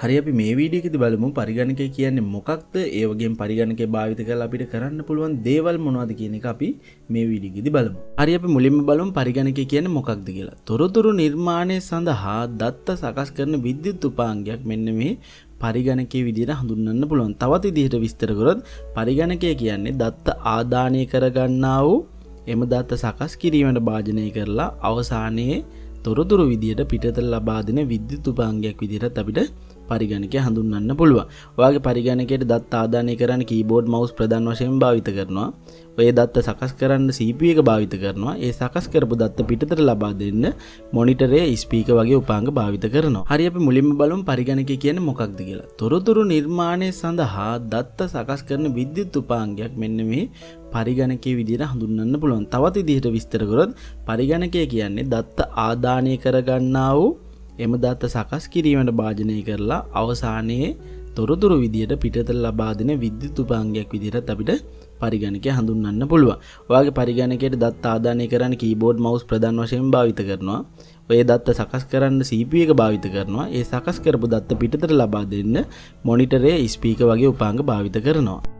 හරි අපි මේ වීඩියෝ එකේදී බලමු පරිගණකය කියන්නේ මොකක්ද? ඒ වගේම පරිගණකය භාවිත කරලා අපිට කරන්න පුළුවන් දේවල් මොනවද කියන එක අපි මේ වීඩියෝ එකේදී බලමු. හරි අපි මුලින්ම බලමු පරිගණකය කියන්නේ මොකක්ද කියලා. තොරතුරු නිර්මාණය සඳහා දත්ත සකස් කරන විද්‍යුත් උපාංගයක් මෙන්න මේ පරිගණකයේ විදිහට හඳුන්වන්න පුළුවන්. තවත් විදිහට විස්තර කරොත් පරිගණකය කියන්නේ දත්ත ආදානය කරගන්නා වූ එම දත්ත සකස් කිරීමට භාජනය කරලා අවසානයේ තොරතුරු විදිහට පිටතට ලබා දෙන විද්‍යුත් උපාංගයක් විදිහට අපිට පරිගණකය හඳුන්වන්න පුළුවන්. ඔයාගේ පරිගණකයට දත්ත ආදානය කරන්න කීබෝඩ් මවුස් ප්‍රධාන වශයෙන් භාවිත කරනවා. ඔය දත්ත සකස් කරන්න CPU එක භාවිත කරනවා. ඒ සකස් කරපු දත්ත පිටතට ලබා දෙන්න මොනිටරය, ස්පීකර් වගේ උපාංග භාවිත කරනවා. හරි අපි මුලින්ම බලමු පරිගණකය කියන්නේ මොකක්ද කියලා. තොරතුරු නිර්මාණය සඳහා දත්ත සකස් කරන විද්‍යුත් උපාංගයක් මෙන්න මේ පරිගණකයේ විදිහට හඳුන්වන්න පුළුවන්. තවත් විදිහට විස්තර කරොත් පරිගණකය කියන්නේ දත්ත ආදානය කරගන්නා වූ එම දත්ත සකස් කිරීමට භාජනය කරලා අවසානයේ තොරතුරු විදිහට පිටතට ලබා දෙන විද්‍යුත් උපාංගයක් විදිහට අපිට පරිගණකය හඳුන්වන්න පුළුවන්. ඔයාගේ පරිගණකයට දත්ත ආදානය කරන්න කීබෝඩ් මවුස් ප්‍රධාන වශයෙන් භාවිත කරනවා. ඔය දත්ත සකස් කරන්න CPU එක භාවිත කරනවා. ඒ සකස් කරපු දත්ත පිටතට ලබා දෙන්න මොනිටරය, ස්පීකර් වගේ උපාංග භාවිත කරනවා.